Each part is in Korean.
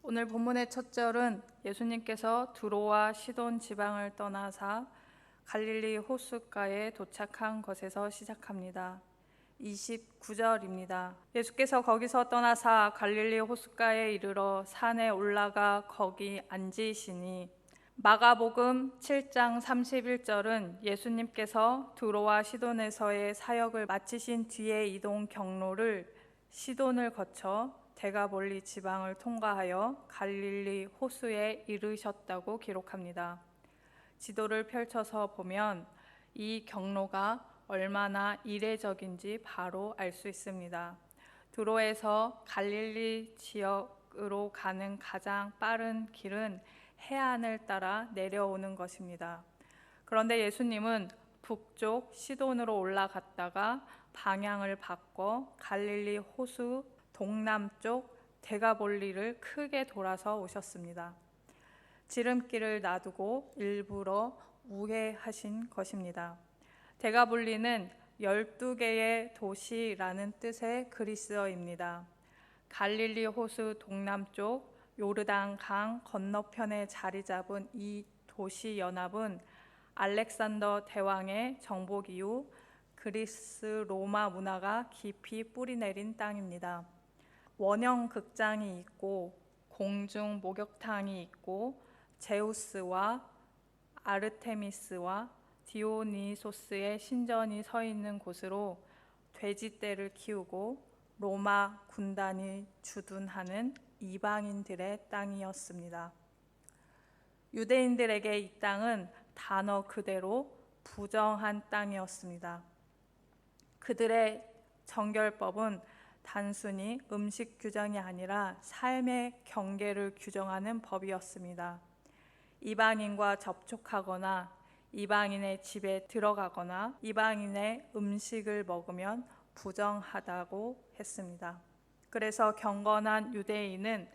오늘 본문의 첫 절은 예수님께서 두로와 시돈 지방을 떠나사 갈릴리 호숫가에 도착한 것에서 시작합니다. 29절입니다. 예수께서 거기서 떠나사 갈릴리 호숫가에 이르러 산에 올라가 거기 앉으시니. 마가복음 7장 31절은 예수님께서 두로와 시돈에서의 사역을 마치신 뒤에 이동 경로를 시돈을 거쳐 데가볼리 지방을 통과하여 갈릴리 호수에 이르셨다고 기록합니다. 지도를 펼쳐서 보면 이 경로가 얼마나 이례적인지 바로 알 수 있습니다. 두로에서 갈릴리 지역으로 가는 가장 빠른 길은 해안을 따라 내려오는 것입니다. 그런데 예수님은 북쪽 시돈으로 올라갔다가 방향을 바꿔 갈릴리 호수 동남쪽 데가볼리를 크게 돌아서 오셨습니다. 지름길을 놔두고 일부러 우회하신 것입니다. 데가볼리는 12개의 도시라는 뜻의 그리스어입니다. 갈릴리 호수 동남쪽 요르단 강 건너편에 자리 잡은 이 도시 연합은 알렉산더 대왕의 정복 이후 그리스 로마 문화가 깊이 뿌리내린 땅입니다. 원형 극장이 있고 공중 목욕탕이 있고 제우스와 아르테미스와 디오니소스의 신전이 서 있는 곳으로 돼지떼를 키우고 로마 군단이 주둔하는 이방인들의 땅이었습니다. 유대인들에게 이 땅은 단어 그대로 부정한 땅이었습니다. 그들의 정결법은 단순히 음식 규정이 아니라 삶의 경계를 규정하는 법이었습니다. 이방인과 접촉하거나 이방인의 집에 들어가거나 이방인의 음식을 먹으면 부정하다고 했습니다. 그래서 경건한 유대인은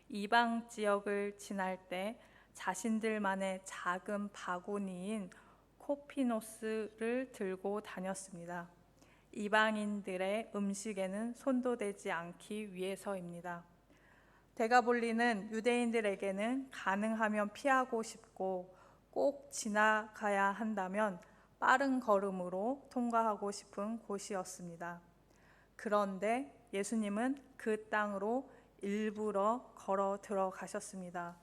이방 지역을 지날 때 자신들만의 작은 바구니인 코피노스를 들고 다녔습니다. 이방인들의 음식에는 손도 대지 않기 위해서입니다. 데가볼리는 유대인들에게는 가능하면 피하고 싶고 꼭 지나가야 한다면 빠른 걸음으로 통과하고 싶은 곳이었습니다. 그런데 예수님은 그 땅으로 일부러 걸어 들어가셨습니다.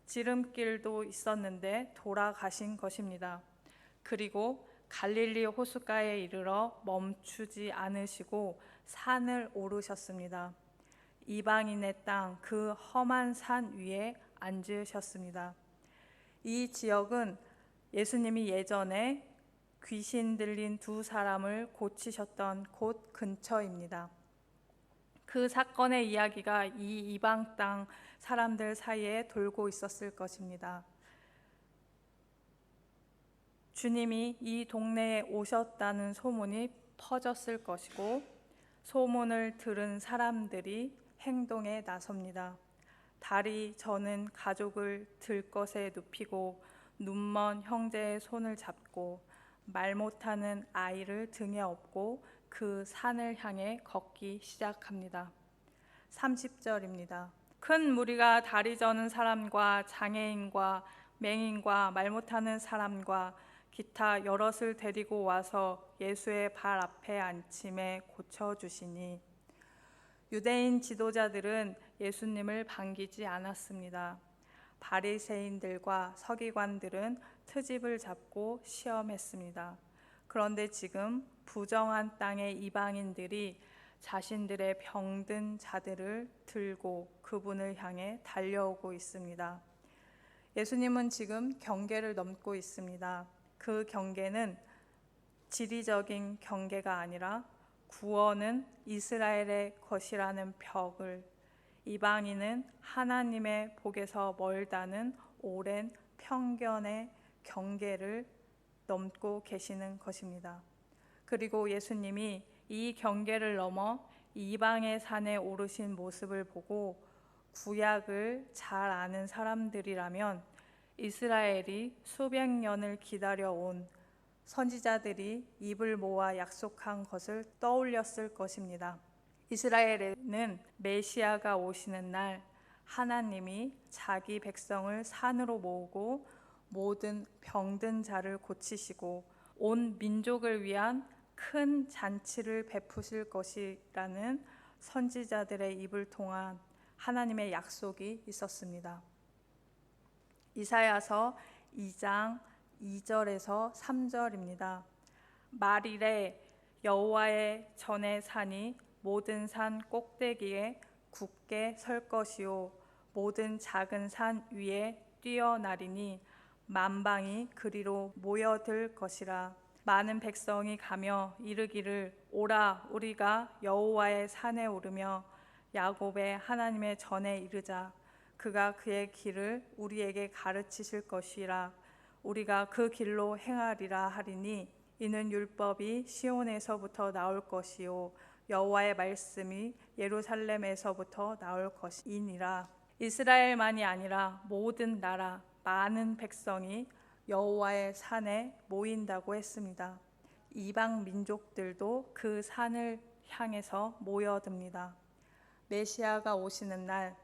지름길도 있었는데 돌아가신 것입니다. 그리고 갈릴리 호숫가에 이르러 멈추지 않으시고 산을 오르셨습니다. 이방인의 땅 그 험한 산 위에 앉으셨습니다. 이 지역은 예수님이 예전에 귀신 들린 두 사람을 고치셨던 곳 근처입니다. 그 사건의 이야기가 이 이방 땅 사람들 사이에 돌고 있었을 것입니다. 주님이 이 동네에 오셨다는 소문이 퍼졌을 것이고 소문을 들은 사람들이 행동에 나섭니다. 다리 저는 가족을 들것에 눕히고 눈먼 형제의 손을 잡고 말 못하는 아이를 등에 업고 그 산을 향해 걷기 시작합니다. 30절입니다. 큰 무리가 다리 저는 사람과 장애인과 맹인과 말 못하는 사람과 기타 여럿을 데리고 와서 예수의 발 앞에 앉힘에 고쳐주시니. 유대인 지도자들은 예수님을 반기지 않았습니다. 바리새인들과 서기관들은 트집을 잡고 시험했습니다. 그런데 지금 부정한 땅의 이방인들이 자신들의 병든 자들을 들고 그분을 향해 달려오고 있습니다. 예수님은 지금 경계를 넘고 있습니다. 그 경계는 지리적인 경계가 아니라 구원은 이스라엘의 것이라는 벽을, 이방인은 하나님의 복에서 멀다는 오랜 편견의 경계를 넘고 계시는 것입니다. 그리고 예수님이 이 경계를 넘어 이방의 산에 오르신 모습을 보고 구약을 잘 아는 사람들이라면 이스라엘이 수백 년을 기다려온 선지자들이 입을 모아 약속한 것을 떠올렸을 것입니다. 이스라엘에는 메시아가 오시는 날 하나님이 자기 백성을 산으로 모으고 모든 병든 자를 고치시고 온 민족을 위한 큰 잔치를 베푸실 것이라는 선지자들의 입을 통한 하나님의 약속이 있었습니다. 이사야서 2장 2절에서 3절입니다. 말일에 여호와의 전의 산이 모든 산 꼭대기에 굳게 설 것이요 모든 작은 산 위에 뛰어나리니 만방이 그리로 모여들 것이라. 많은 백성이 가며 이르기를 오라 우리가 여호와의 산에 오르며 야곱의 하나님의 전에 이르자. 그가 그의 길을 우리에게 가르치실 것이라. 우리가 그 길로 행하리라 하리니 이는 율법이 시온에서부터 나올 것이요 여호와의 말씀이 예루살렘에서부터 나올 것이니라. 이스라엘만이 아니라 모든 나라 많은 백성이 여호와의 산에 모인다고 했습니다. 이방 민족들도 그 산을 향해서 모여듭니다. 메시아가 오시는 날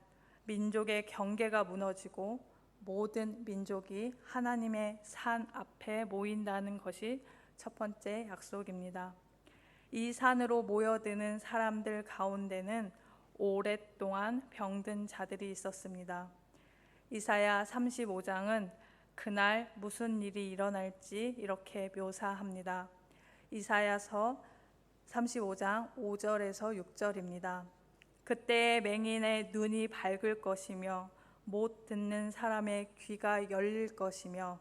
민족의 경계가 무너지고 모든 민족이 하나님의 산 앞에 모인다는 것이 첫 번째 약속입니다. 이 산으로 모여드는 사람들 가운데는 오랫동안 병든 자들이 있었습니다. 이사야 35장은 그날 무슨 일이 일어날지 이렇게 묘사합니다. 이사야서 35장 5절에서 6절입니다. 그때의 맹인의 눈이 밝을 것이며 못 듣는 사람의 귀가 열릴 것이며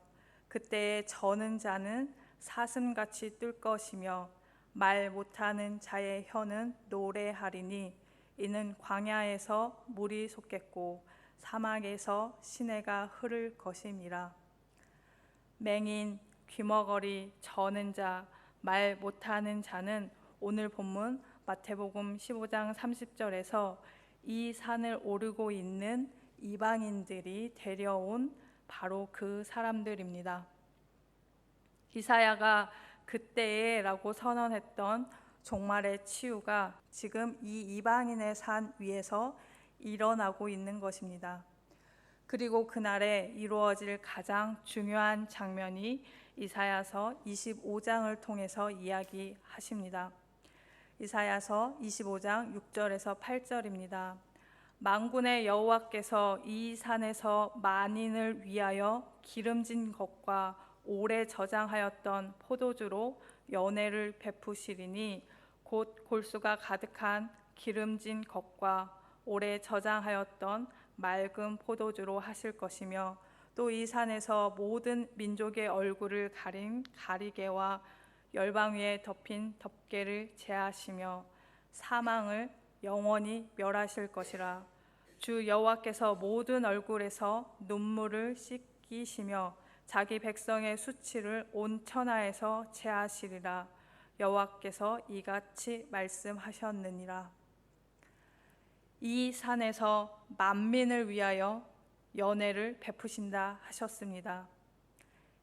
그때의 저는 자는 사슴같이 뜰 것이며 말 못하는 자의 혀는 노래하리니 이는 광야에서 물이 솟겠고 사막에서 시내가 흐를 것임이라. 맹인, 귀머거리, 저는 자, 말 못하는 자는 오늘 본문 마태복음 15장 30절에서 이 산을 오르고 있는 이방인들이 데려온 바로 그 사람들입니다. 이사야가 그때에 라고 선언했던 종말의 치유가 지금 이 이방인의 산 위에서 일어나고 있는 것입니다. 그리고 그날에 이루어질 가장 중요한 장면이 이사야서 25장을 통해서 이야기하십니다. 이사야서 25장 6절에서 8절입니다. 만군의 여호와께서 이 산에서 만인을 위하여 기름진 것과 오래 저장하였던 포도주로 연회를 베푸시리니 곧 골수가 가득한 기름진 것과 오래 저장하였던 맑은 포도주로 하실 것이며 또 이 산에서 모든 민족의 얼굴을 가린 가리개와 열방 위에 덮인 덮개를 제하시며 사망을 영원히 멸하실 것이라. 주 여호와께서 모든 얼굴에서 눈물을 씻기시며 자기 백성의 수치를 온 천하에서 제하시리라. 여호와께서 이같이 말씀하셨느니라. 이 산에서 만민을 위하여 연회를 베푸신다 하셨습니다.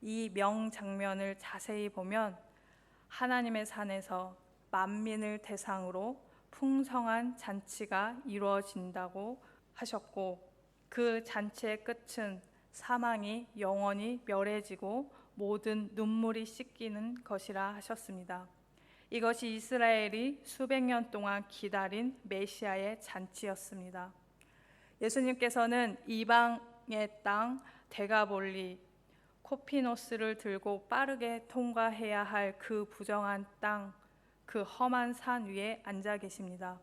이 명장면을 자세히 보면 하나님의 산에서 만민을 대상으로 풍성한 잔치가 이루어진다고 하셨고 그 잔치의 끝은 사망이 영원히 멸해지고 모든 눈물이 씻기는 것이라 하셨습니다. 이것이 이스라엘이 수백 년 동안 기다린 메시아의 잔치였습니다. 예수님께서는 이방의 땅 데가볼리 코피노스를 들고 빠르게 통과해야 할 그 부정한 땅, 그 험한 산 위에 앉아 계십니다.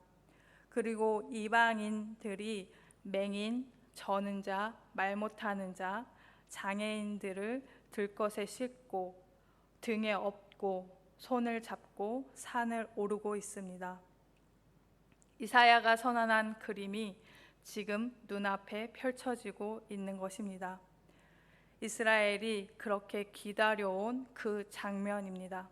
그리고 이방인들이 맹인, 저는 자, 말 못하는 자, 장애인들을 들것에 싣고 등에 업고 손을 잡고 산을 오르고 있습니다. 이사야가 선언한 그림이 지금 눈앞에 펼쳐지고 있는 것입니다. 이스라엘이 그렇게 기다려온 그 장면입니다.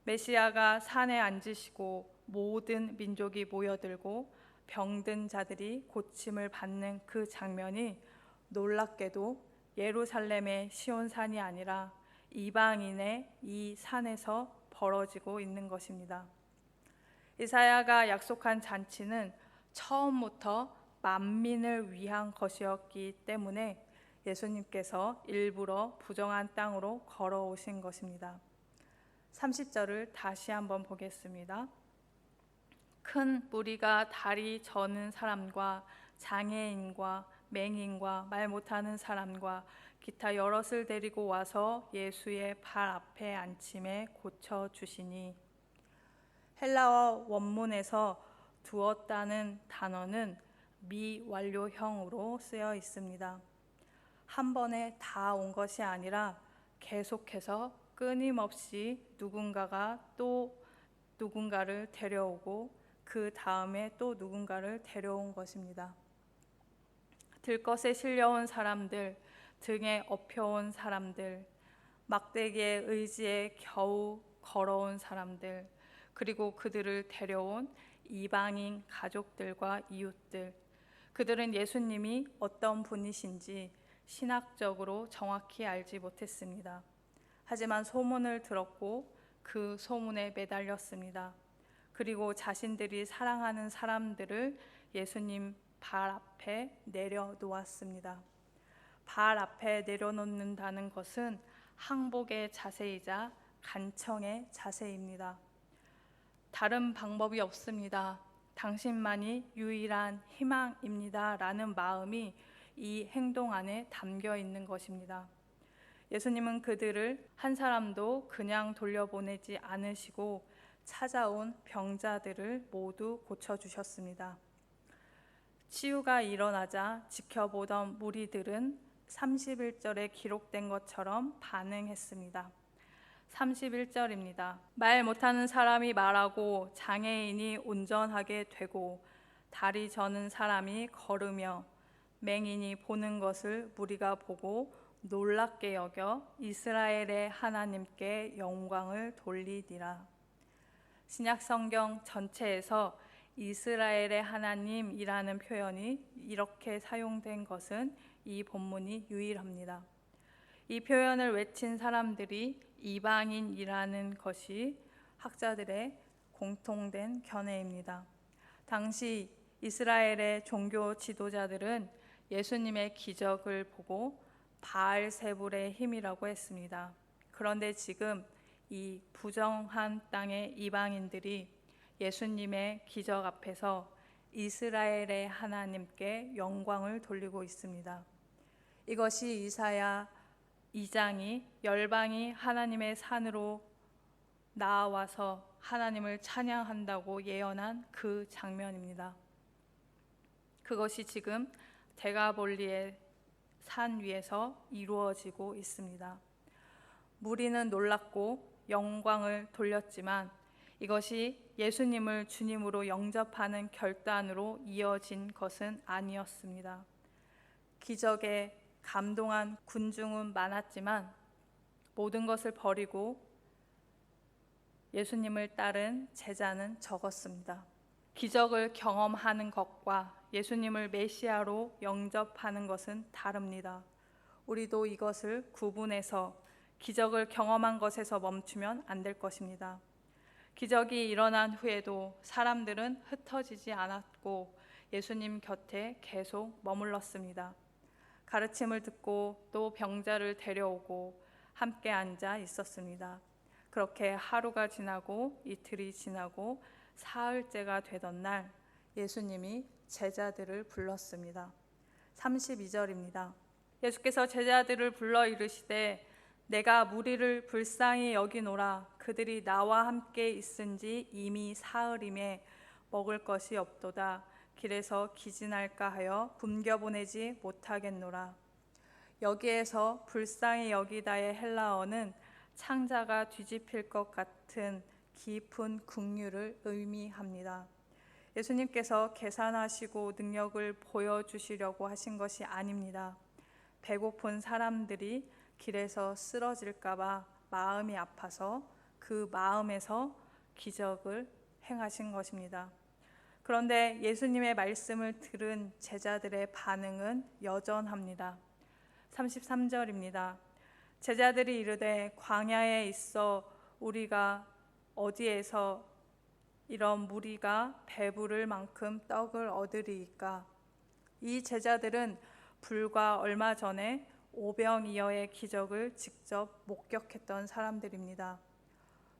메시아가 산에 앉으시고 모든 민족이 모여들고 병든 자들이 고침을 받는 그 장면이 놀랍게도 예루살렘의 시온산이 아니라 이방인의 이 산에서 벌어지고 있는 것입니다. 이사야가 약속한 잔치는 처음부터 만민을 위한 것이었기 때문에 예수님께서 일부러 부정한 땅으로 걸어오신 것입니다. 30절을 다시 한번 보겠습니다. 큰 무리가 다리 저는 사람과 장애인과 맹인과 말 못하는 사람과 기타 여럿을 데리고 와서 예수의 발 앞에 앉힘에 고쳐주시니, 헬라어 원문에서 두었다는 단어는 미완료형으로 쓰여 있습니다. 한 번에 다 온 것이 아니라 계속해서 끊임없이 누군가가 또 누군가를 데려오고 그 다음에 또 누군가를 데려온 것입니다. 들것에 실려온 사람들, 등에 업혀온 사람들, 막대기의 의지에 겨우 걸어온 사람들, 그리고 그들을 데려온 이방인 가족들과 이웃들, 그들은 예수님이 어떤 분이신지 신학적으로 정확히 알지 못했습니다. 하지만 소문을 들었고 그 소문에 매달렸습니다. 그리고 자신들이 사랑하는 사람들을 예수님 발 앞에 내려놓았습니다. 발 앞에 내려놓는다는 것은 항복의 자세이자 간청의 자세입니다. 다른 방법이 없습니다. 당신만이 유일한 희망입니다. 라는 마음이 이 행동 안에 담겨 있는 것입니다. 예수님은 그들을 한 사람도 그냥 돌려보내지 않으시고 찾아온 병자들을 모두 고쳐주셨습니다. 치유가 일어나자 지켜보던 무리들은 31절에 기록된 것처럼 반응했습니다. 31절입니다. 말 못하는 사람이 말하고 장애인이 운전하게 되고 다리 저는 사람이 걸으며 맹인이 보는 것을 무리가 보고 놀랍게 여겨 이스라엘의 하나님께 영광을 돌리니라. 신약 성경 전체에서 이스라엘의 하나님이라는 표현이 이렇게 사용된 것은 이 본문이 유일합니다. 이 표현을 외친 사람들이 이방인이라는 것이 학자들의 공통된 견해입니다. 당시 이스라엘의 종교 지도자들은 예수님의 기적을 보고 바알세불의 힘이라고 했습니다. 그런데 지금 이 부정한 땅의 이방인들이 예수님의 기적 앞에서 이스라엘의 하나님께 영광을 돌리고 있습니다. 이것이 이사야 2장이 열방이 하나님의 산으로 나와서 하나님을 찬양한다고 예언한 그 장면입니다. 그것이 지금 데가볼리의 산 위에서 이루어지고 있습니다. 무리는 놀랐고 영광을 돌렸지만 이것이 예수님을 주님으로 영접하는 결단으로 이어진 것은 아니었습니다. 기적에 감동한 군중은 많았지만 모든 것을 버리고 예수님을 따른 제자는 적었습니다. 기적을 경험하는 것과 예수님을 메시아로 영접하는 것은 다릅니다. 우리도 이것을 구분해서 기적을 경험한 것에서 멈추면 안 될 것입니다. 기적이 일어난 후에도 사람들은 흩어지지 않았고 예수님 곁에 계속 머물렀습니다. 가르침을 듣고 또 병자를 데려오고 함께 앉아 있었습니다. 그렇게 하루가 지나고 이틀이 지나고 사흘째가 되던 날 예수님이 제자들을 불렀습니다. 32절입니다. 예수께서 제자들을 불러 이르시되 내가 무리를 불쌍히 여기노라. 그들이 나와 함께 있은지 이미 사흘임에 먹을 것이 없도다. 길에서 기진할까 하여 굶겨보내지 못하겠노라. 여기에서 불쌍히 여기다의 헬라어는 창자가 뒤집힐 것 같은 깊은 긍휼을 의미합니다. 예수님께서 계산하시고 능력을 보여주시려고 하신 것이 아닙니다. 배고픈 사람들이 길에서 쓰러질까 봐 마음이 아파서 그 마음에서 기적을 행하신 것입니다. 그런데 예수님의 말씀을 들은 제자들의 반응은 여전합니다. 33절입니다. 제자들이 이르되 광야에 있어 우리가 어디에서 이런 무리가 배부를 만큼 떡을 얻으리이까. 이 제자들은 불과 얼마 전에 오병이어의 기적을 직접 목격했던 사람들입니다.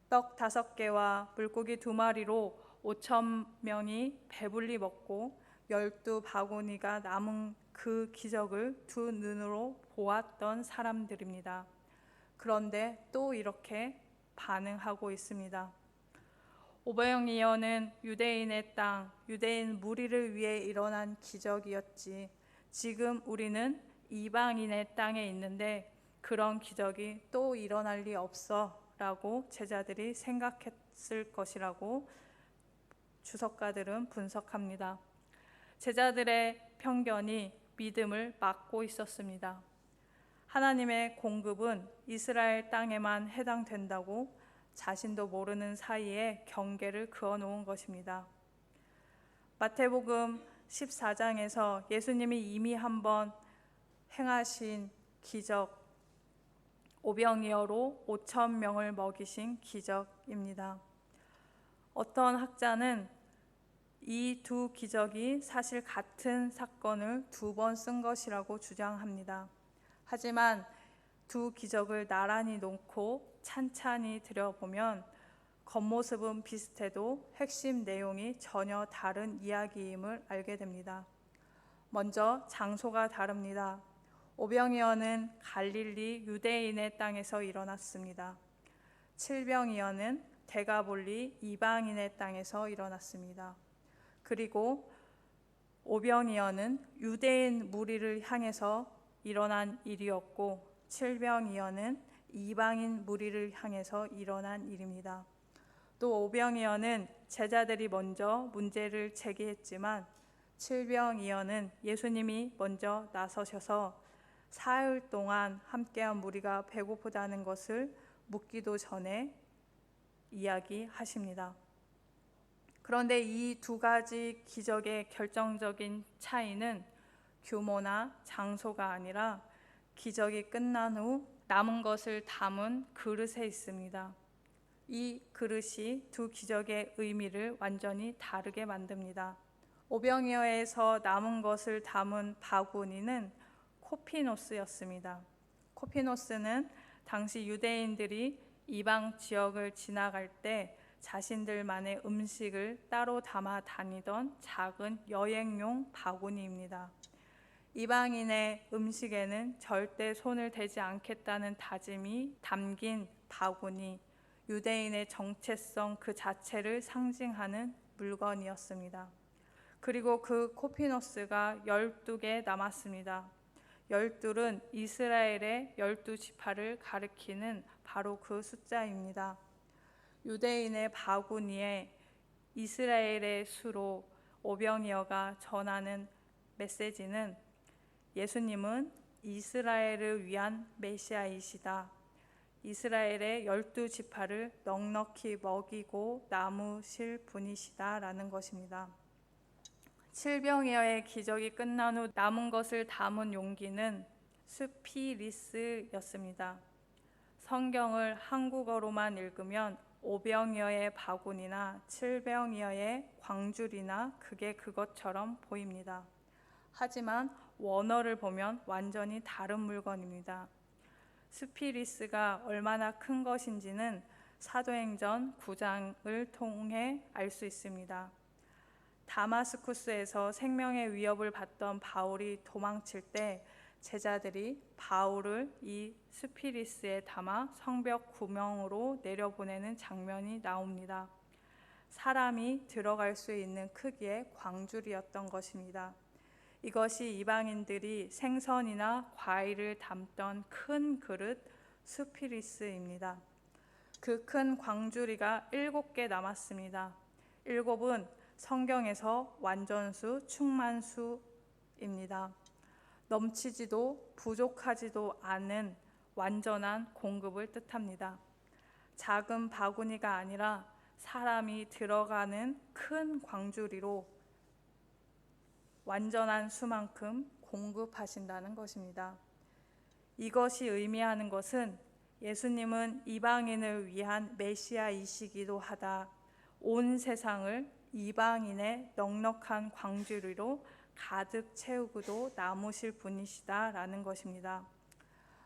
떡 5개와 물고기 2마리로 5,000명이 배불리 먹고 12바구니가 남은 그 기적을 두 눈으로 보았던 사람들입니다. 그런데 또 이렇게 반응하고 있습니다. 오병이어는 유대인의 땅, 유대인 무리를 위해 일어난 기적이었지. 지금 우리는 이방인의 땅에 있는데 그런 기적이 또 일어날 리 없어 라고 제자들이 생각했을 것이라고 주석가들은 분석합니다. 제자들의 편견이 믿음을 막고 있었습니다. 하나님의 공급은 이스라엘 땅에만 해당된다고 자신도 모르는 사이에 경계를 그어놓은 것입니다. 마태복음 14장에서 예수님이 이미 한번 행하신 기적, 오병이어로 5,000명을 먹이신 기적입니다. 어떤 학자는 이 두 기적이 사실 같은 사건을 2번 쓴 것이라고 주장합니다. 하지만 두 기적을 나란히 놓고 찬찬히 들여보면 겉모습은 비슷해도 핵심 내용이 전혀 다른 이야기임을 알게 됩니다. 먼저 장소가 다릅니다. 오병이어는 갈릴리 유대인의 땅에서 일어났습니다. 칠병이어는 데가볼리 이방인의 땅에서 일어났습니다. 그리고 오병이어는 유대인 무리를 향해서 일어난 일이었고 칠병이어는 이방인 무리를 향해서 일어난 일입니다. 또 오병이어는 제자들이 먼저 문제를 제기했지만 칠병이어는 예수님이 먼저 나서셔서 사흘 동안 함께한 무리가 배고프다는 것을 묻기도 전에 이야기하십니다. 그런데 이 2가지 기적의 결정적인 차이는 규모나 장소가 아니라 기적이 끝난 후 남은 것을 담은 그릇에 있습니다. 이 그릇이 두 기적의 의미를 완전히 다르게 만듭니다. 오병이어에서 남은 것을 담은 바구니는 코피노스였습니다. 코피노스는 당시 유대인들이 이방 지역을 지나갈 때 자신들만의 음식을 따로 담아 다니던 작은 여행용 바구니입니다. 이방인의 음식에는 절대 손을 대지 않겠다는 다짐이 담긴 바구니, 유대인의 정체성 그 자체를 상징하는 물건이었습니다. 그리고 그 코피노스가 12개 남았습니다. 12은 이스라엘의 12지파를 가리키는 바로 그 숫자입니다. 유대인의 바구니에 이스라엘의 수로 오병이어가 전하는 메시지는 예수님은 이스라엘을 위한 메시아이시다. 이스라엘의 12지파를 넉넉히 먹이고 남으실 분이시다 라는 것입니다. 칠병이어의 기적이 끝난 후 남은 것을 담은 용기는 스피리스였습니다. 성경을 한국어로만 읽으면 오병이어의 바구니나 칠병이어의 광줄이나 그게 그것처럼 보입니다. 하지만 원어를 보면 완전히 다른 물건입니다. 스피리스가 얼마나 큰 것인지는 사도행전 9장을 통해 알 수 있습니다. 다마스쿠스에서 생명의 위협을 받던 바울이 도망칠 때 제자들이 바울을 이 스피리스에 담아 성벽 구멍으로 내려보내는 장면이 나옵니다. 사람이 들어갈 수 있는 크기의 광줄이었던 것입니다. 이것이 이방인들이 생선이나 과일을 담던 큰 그릇 스피리스입니다. 그 큰 광주리가 7개 남았습니다. 7은 성경에서 완전수, 충만수입니다. 넘치지도 부족하지도 않은 완전한 공급을 뜻합니다. 작은 바구니가 아니라 사람이 들어가는 큰 광주리로 완전한 수만큼 공급하신다는 것입니다. 이것이 의미하는 것은 예수님은 이방인을 위한 메시아이시기도 하다. 온 세상을 이방인의 넉넉한 광주리로 가득 채우고도 남으실 분이시다라는 것입니다.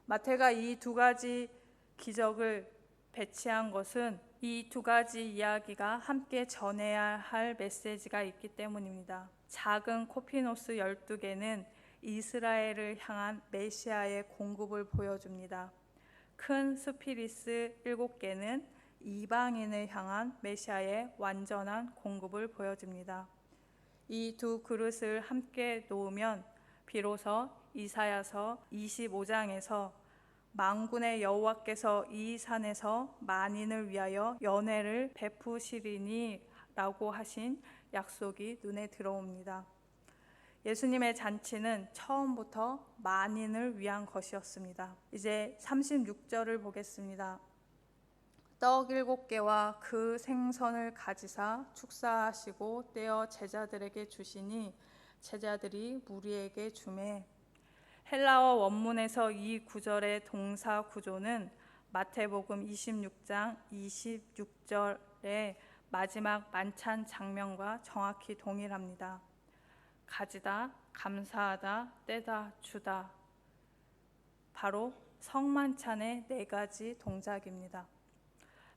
마태가 이 두 가지 기적을 배치한 것은 이 두 가지 이야기가 함께 전해야 할 메시지가 있기 때문입니다. 작은 코피노스 12개는 이스라엘을 향한 메시아의 공급을 보여줍니다. 큰 스피리스 7개는 이방인을 향한 메시아의 완전한 공급을 보여줍니다. 이 두 그릇을 함께 놓으면 비로소 이사야서 25장에서 만군의 여호와께서 이 산에서 만인을 위하여 연회를 베푸시리니 라고 하신 약속이 눈에 들어옵니다. 예수님의 잔치는 처음부터 만인을 위한 것이었습니다. 이제 36절을 보겠습니다. 떡 7개와 그 생선을 가지사 축사하시고 떼어 제자들에게 주시니 제자들이 무리에게 주매. 헬라어 원문에서 이 구절의 동사 구조는 마태복음 26장 26절의 마지막 만찬 장면과 정확히 동일합니다. 가지다, 감사하다, 떼다, 주다. 바로 성만찬의 4가지 동작입니다.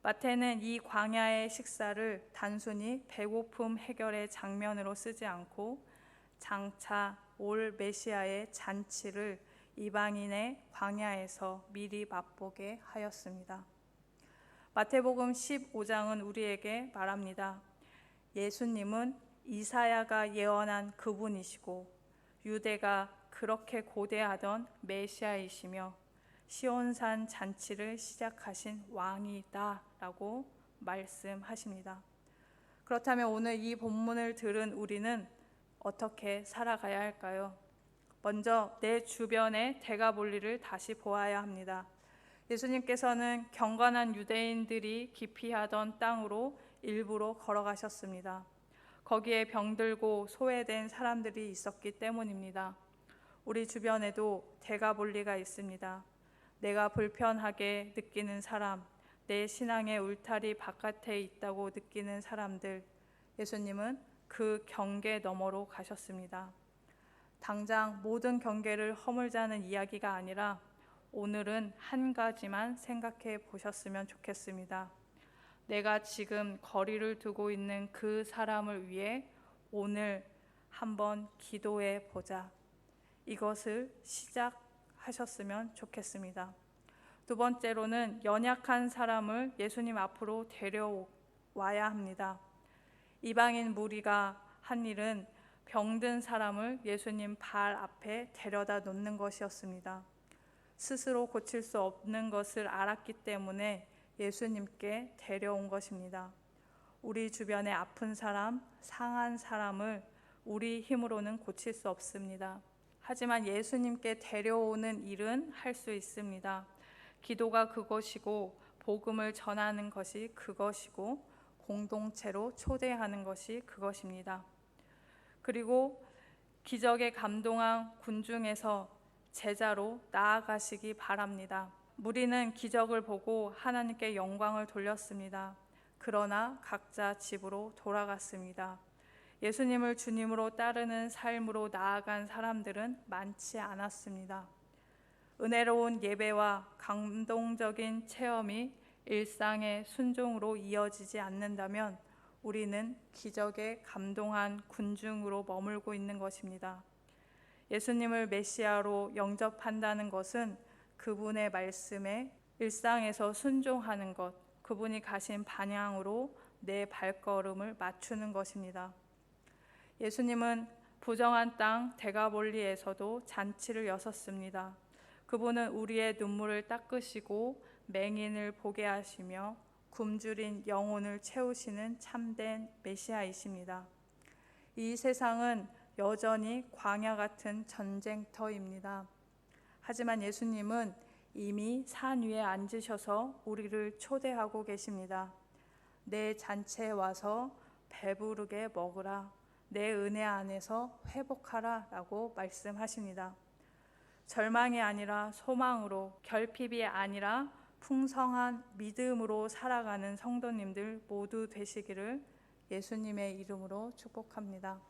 마태는 이 광야의 식사를 단순히 배고픔 해결의 장면으로 쓰지 않고 장차 올 메시아의 잔치를 이방인의 광야에서 미리 맛보게 하였습니다. 마태복음 15장은 우리에게 말합니다. 예수님은 이사야가 예언한 그분이시고 유대가 그렇게 고대하던 메시아이시며 시온산 잔치를 시작하신 왕이다 라고 말씀하십니다. 그렇다면 오늘 이 본문을 들은 우리는 어떻게 살아가야 할까요? 먼저 내 주변의 대가볼리를 다시 보아야 합니다. 예수님께서는 경건한 유대인들이 기피하던 땅으로 일부러 걸어가셨습니다. 거기에 병들고 소외된 사람들이 있었기 때문입니다. 우리 주변에도 대가볼리가 있습니다. 내가 불편하게 느끼는 사람, 내 신앙의 울타리 바깥에 있다고 느끼는 사람들, 예수님은 그 경계 너머로 가셨습니다. 당장 모든 경계를 허물자는 이야기가 아니라 오늘은 한 가지만 생각해 보셨으면 좋겠습니다. 내가 지금 거리를 두고 있는 그 사람을 위해 오늘 한번 기도해 보자. 이것을 시작하셨으면 좋겠습니다. 두 번째로는 연약한 사람을 예수님 앞으로 데려와야 합니다. 이방인 무리가 한 일은 병든 사람을 예수님 발 앞에 데려다 놓는 것이었습니다. 스스로 고칠 수 없는 것을 알았기 때문에 예수님께 데려온 것입니다. 우리 주변에 아픈 사람, 상한 사람을 우리 힘으로는 고칠 수 없습니다. 하지만 예수님께 데려오는 일은 할 수 있습니다. 기도가 그것이고 복음을 전하는 것이 그것이고 공동체로 초대하는 것이 그것입니다. 그리고 기적에 감동한 군중에서 제자로 나아가시기 바랍니다. 무리는 기적을 보고 하나님께 영광을 돌렸습니다. 그러나 각자 집으로 돌아갔습니다. 예수님을 주님으로 따르는 삶으로 나아간 사람들은 많지 않았습니다. 은혜로운 예배와 감동적인 체험이 일상의 순종으로 이어지지 않는다면 우리는 기적에 감동한 군중으로 머물고 있는 것입니다. 예수님을 메시아로 영접한다는 것은 그분의 말씀에 일상에서 순종하는 것, 그분이 가신 방향으로 내 발걸음을 맞추는 것입니다. 예수님은 부정한 땅 데가볼리에서도 잔치를 여섰습니다. 그분은 우리의 눈물을 닦으시고 맹인을 보게 하시며 굶주린 영혼을 채우시는 참된 메시아이십니다. 이 세상은 여전히 광야 같은 전쟁터입니다. 하지만 예수님은 이미 산 위에 앉으셔서 우리를 초대하고 계십니다. 내 잔치에 와서 배부르게 먹으라. 내 은혜 안에서 회복하라 라고 말씀하십니다. 절망이 아니라 소망으로, 결핍이 아니라 풍성한 믿음으로 살아가는 성도님들 모두 되시기를 예수님의 이름으로 축복합니다.